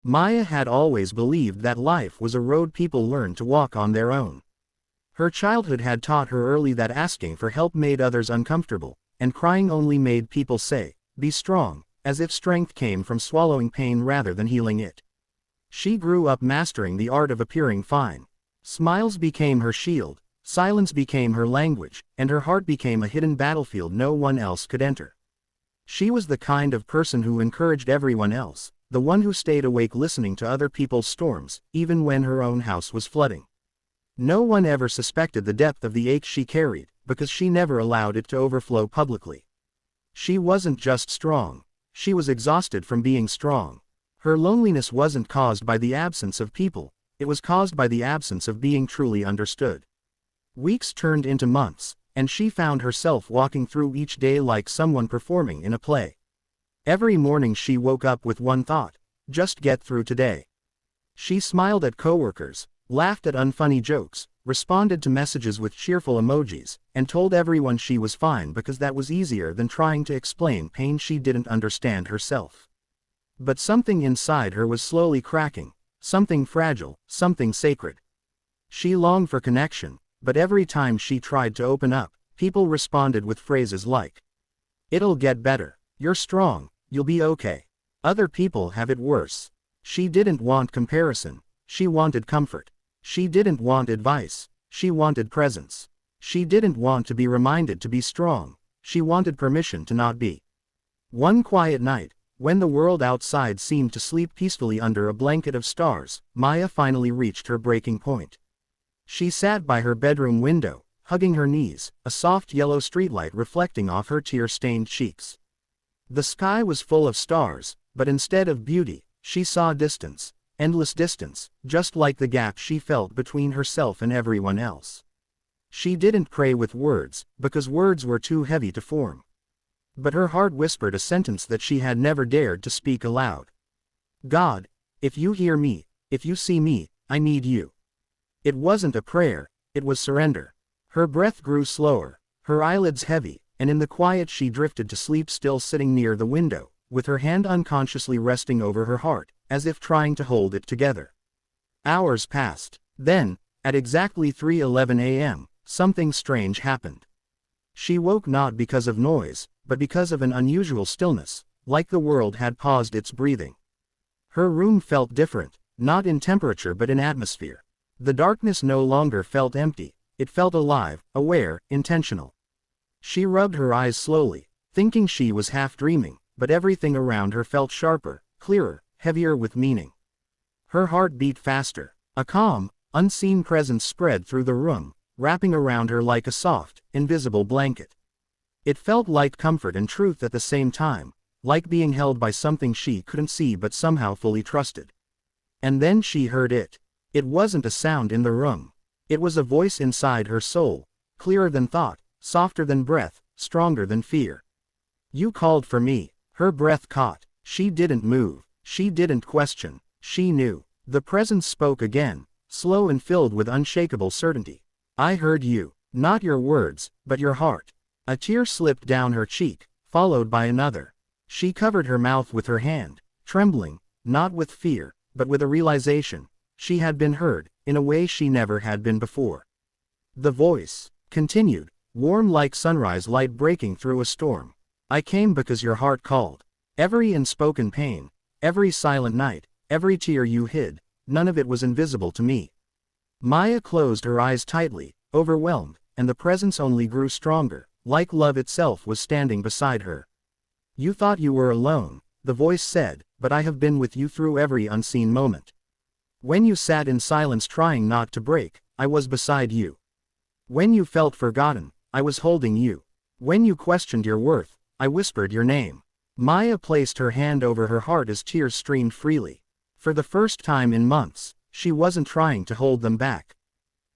Maya had always believed that life was a road people learn to walk on their own. Her childhood had taught her early that asking for help made others uncomfortable, and crying only made people say, "Be strong," as if strength came from swallowing pain rather than healing it. She grew up mastering the art of appearing fine. Smiles became her shield, silence became her language, and her heart became a hidden battlefield no one else could enter. She was the kind of person who encouraged everyone else, the one who stayed awake listening to other people's storms, even when her own house was flooding. No one ever suspected the depth of the ache she carried, because she never allowed it to overflow publicly. She wasn't just strong. She was exhausted from being strong. Her loneliness wasn't caused by the absence of people, it was caused by the absence of being truly understood. Weeks turned into months, and she found herself walking through each day like someone performing in a play. Every morning she woke up with one thought: just get through today. She smiled at coworkers, laughed at unfunny jokes, responded to messages with cheerful emojis, and told everyone she was fine because that was easier than trying to explain pain she didn't understand herself. But something inside her was slowly cracking, something fragile, something sacred. She longed for connection, but every time she tried to open up, people responded with phrases like, "It'll get better, you're strong, you'll be okay. Other people have it worse." She didn't want comparison, she wanted comfort. She didn't want advice, she wanted presence. She didn't want to be reminded to be strong, she wanted permission to not be. One quiet night, when the world outside seemed to sleep peacefully under a blanket of stars, Maya finally reached her breaking point. She sat by her bedroom window, hugging her knees, a soft yellow streetlight reflecting off her tear-stained cheeks. The sky was full of stars, but instead of beauty, she saw distance. Endless distance, just like the gap she felt between herself and everyone else. She didn't pray with words, because words were too heavy to form. But her heart whispered a sentence that she had never dared to speak aloud. "God, if you hear me, if you see me, I need you." It wasn't a prayer, it was surrender. Her breath grew slower, her eyelids heavy, and in the quiet she drifted to sleep, still sitting near the window, with her hand unconsciously resting over her heart, as if trying to hold it together. Hours passed. Then, at exactly 3:11 a.m., something strange happened. She woke not because of noise, but because of an unusual stillness, like the world had paused its breathing. Her room felt different, not in temperature but in atmosphere. The darkness no longer felt empty, it felt alive, aware, intentional. She rubbed her eyes slowly, thinking she was half dreaming, but everything around her felt sharper, clearer, heavier with meaning. Her heart beat faster. A calm, unseen presence spread through the room, wrapping around her like a soft, invisible blanket. It felt like comfort and truth at the same time, like being held by something she couldn't see but somehow fully trusted. And then she heard it. It wasn't a sound in the room. It was a voice inside her soul, clearer than thought, softer than breath, stronger than fear. "You called for me." Her breath caught. She didn't move. She didn't question, she knew. The presence spoke again, slow and filled with unshakable certainty. "I heard you. Not your words, but your heart." A tear slipped down her cheek, followed by another. She covered her mouth with her hand, trembling, not with fear, but with a realization. She had been heard, in a way she never had been before. The voice continued, warm like sunrise light breaking through a storm. "I came because your heart called. Every unspoken pain, every silent night, every tear you hid, none of it was invisible to me." Maya closed her eyes tightly, overwhelmed, and the presence only grew stronger, like love itself was standing beside her. "You thought you were alone," the voice said, "but I have been with you through every unseen moment. When you sat in silence trying not to break, I was beside you. When you felt forgotten, I was holding you. When you questioned your worth, I whispered your name." Maya placed her hand over her heart as tears streamed freely. For the first time in months, she wasn't trying to hold them back.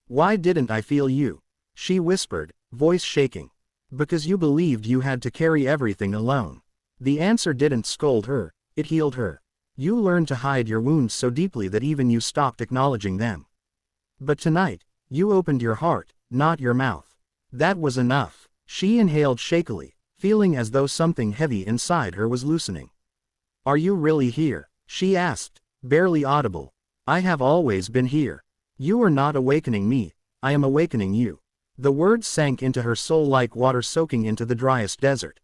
"Why didn't I feel you?" she whispered, voice shaking. "Because you believed you had to carry everything alone." The answer didn't scold her, it healed her. "You learned to hide your wounds so deeply that even you stopped acknowledging them. But tonight, you opened your heart, not your mouth. That was enough." She inhaled shakily, feeling as though something heavy inside her was loosening. "Are you really here?" she asked, barely audible. I have always been here. You are not awakening me, I am awakening you. The words sank into her soul like water soaking into the driest desert.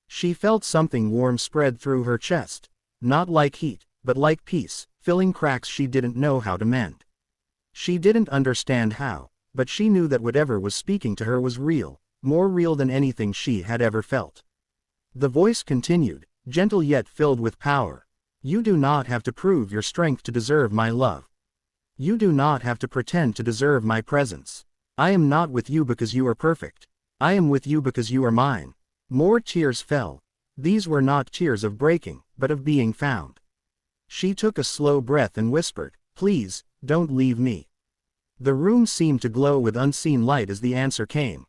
She felt something warm spread through her chest. Not like heat, but like peace, filling cracks she didn't know how to mend. She didn't understand how, but she knew that whatever was speaking to her was real, more real than anything she had ever felt. The voice continued, gentle yet filled with power. You do not have to prove your strength to deserve my love. You do not have to pretend to deserve my presence. I am not with you because you are perfect. I am with you because you are mine. More tears fell. These were not tears of breaking, but of being found. She took a slow breath and whispered, please, don't leave me. The room seemed to glow with unseen light as the answer came.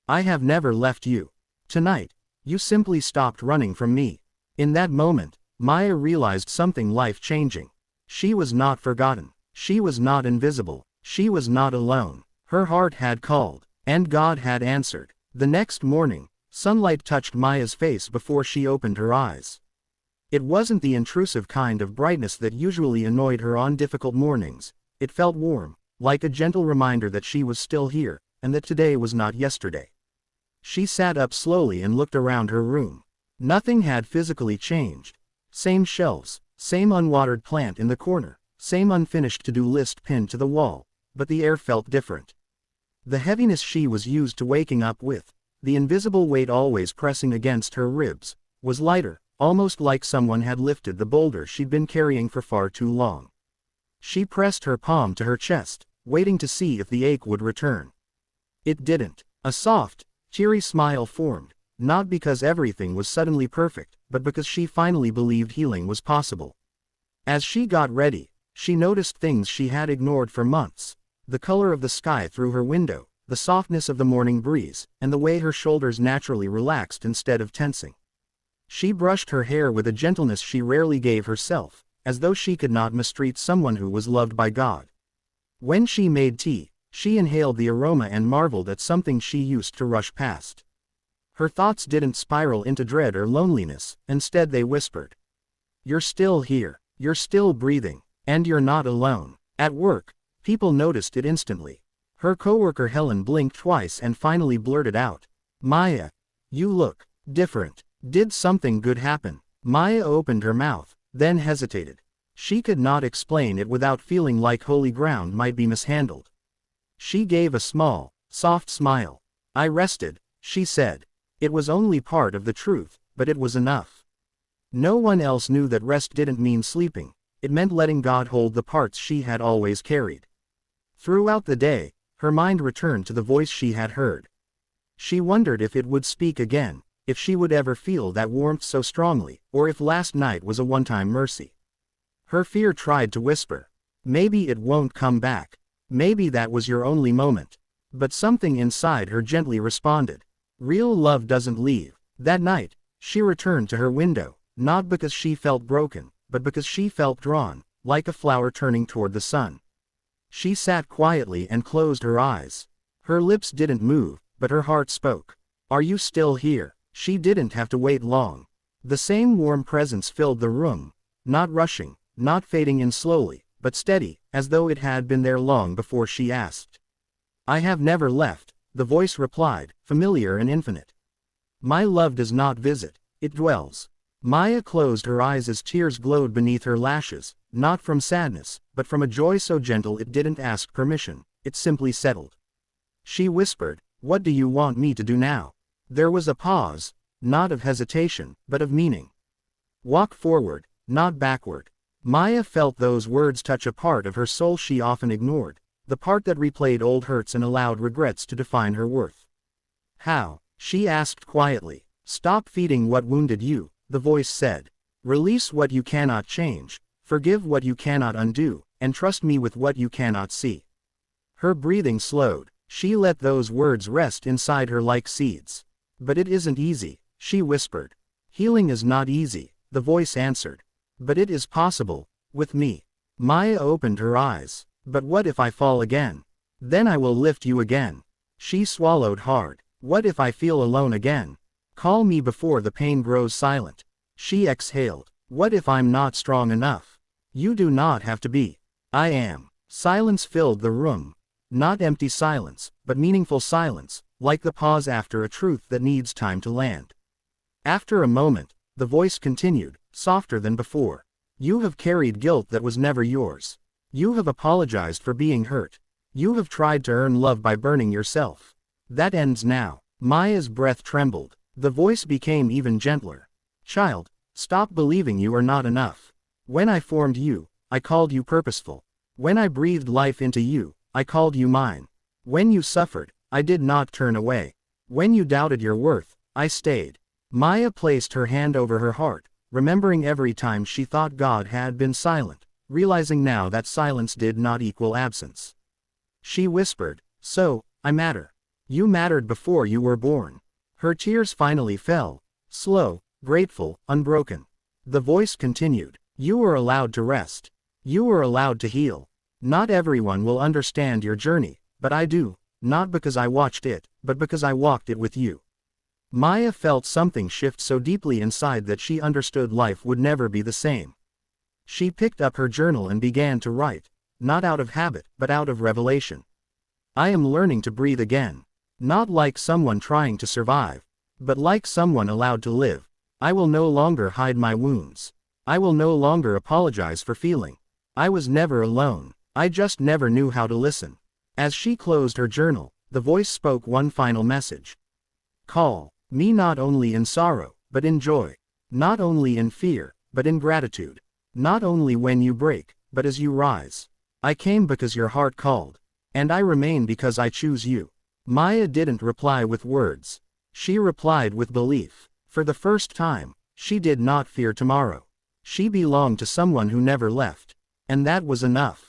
I have never left you. Tonight, you simply stopped running from me. In that moment, Maya realized something life-changing. She was not forgotten. She was not invisible. She was not alone. Her heart had called, and God had answered. The next morning, sunlight touched Maya's face before she opened her eyes. It wasn't the intrusive kind of brightness that usually annoyed her on difficult mornings. It felt warm, like a gentle reminder that she was still here, and that today was not yesterday. She sat up slowly and looked around her room. Nothing had physically changed. Same shelves, same unwatered plant in the corner, same unfinished to-do list pinned to the wall, but the air felt different. The heaviness she was used to waking up with, the invisible weight always pressing against her ribs, was lighter, almost like someone had lifted the boulder she'd been carrying for far too long. She pressed her palm to her chest, waiting to see if the ache would return. It didn't. A soft, teary smile formed, not because everything was suddenly perfect, but because she finally believed healing was possible. As she got ready, she noticed things she had ignored for months: the color of the sky through her window, the softness of the morning breeze, and the way her shoulders naturally relaxed instead of tensing. She brushed her hair with a gentleness she rarely gave herself, as though she could not mistreat someone who was loved by God. When she made tea, she inhaled the aroma and marveled at something she used to rush past. Her thoughts didn't spiral into dread or loneliness, instead they whispered. You're still here, you're still breathing, and you're not alone. At work, people noticed it instantly. Her coworker Helen blinked twice and finally blurted out, Maya, you look different. Did something good happen? Maya opened her mouth, then hesitated. She could not explain it without feeling like holy ground might be mishandled. She gave a small, soft smile. I rested, she said. It was only part of the truth, but it was enough. No one else knew that rest didn't mean sleeping. It meant letting God hold the parts she had always carried. Throughout the day, her mind returned to the voice she had heard. She wondered if it would speak again, if she would ever feel that warmth so strongly, or if last night was a one-time mercy. Her fear tried to whisper, maybe it won't come back. Maybe that was your only moment. But something inside her gently responded. Real love doesn't leave. That night, she returned to her window, not because she felt broken, but because she felt drawn, like a flower turning toward the sun. She sat quietly and closed her eyes. Her lips didn't move, but her heart spoke. Are you still here? She didn't have to wait long. The same warm presence filled the room, not rushing, not fading in slowly, but steady, as though it had been there long before she asked. I have never left, the voice replied, familiar and infinite. My love does not visit, it dwells. Maya closed her eyes as tears glowed beneath her lashes, not from sadness, but from a joy so gentle it didn't ask permission, it simply settled. She whispered, what do you want me to do now? There was a pause, not of hesitation, but of meaning. Walk forward, not backward. Maya felt those words touch a part of her soul she often ignored, the part that replayed old hurts and allowed regrets to define her worth. How? She asked quietly. Stop feeding what wounded you, the voice said. Release what you cannot change, forgive what you cannot undo, and trust me with what you cannot see. Her breathing slowed. She let those words rest inside her like seeds. But it isn't easy, she whispered. Healing is not easy, the voice answered. But it is possible, with me. Maya opened her eyes. But what if I fall again? Then I will lift you again. She swallowed hard. What if I feel alone again? Call me before the pain grows silent. She exhaled. What if I'm not strong enough? You do not have to be. I am. Silence filled the room. Not empty silence, but meaningful silence, like the pause after a truth that needs time to land. After a moment, the voice continued, softer than before. You have carried guilt that was never yours. You have apologized for being hurt. You have tried to earn love by burning yourself. That ends now. Maya's breath trembled. The voice became even gentler. Child, stop believing you are not enough. When I formed you, I called you purposeful. When I breathed life into you, I called you mine. When you suffered, I did not turn away. When you doubted your worth, I stayed. Maya placed her hand over her heart, remembering every time she thought God had been silent, realizing now that silence did not equal absence. She whispered, "So, I matter. You mattered before you were born." Her tears finally fell, slow, grateful, unbroken. The voice continued, "You were allowed to rest. You were allowed to heal. Not everyone will understand your journey, but I do, not because I watched it, but because I walked it with you." Maya felt something shift so deeply inside that she understood life would never be the same. She picked up her journal and began to write, not out of habit, but out of revelation. I am learning to breathe again. Not like someone trying to survive, but like someone allowed to live. I will no longer hide my wounds. I will no longer apologize for feeling. I was never alone. I just never knew how to listen. As she closed her journal, the voice spoke one final message. Call me not only in sorrow, but in joy. Not only in fear, but in gratitude. Not only when you break, but as you rise. I came because your heart called. And I remain because I choose you. Maya didn't reply with words. She replied with belief. For the first time, she did not fear tomorrow. She belonged to someone who never left. And that was enough.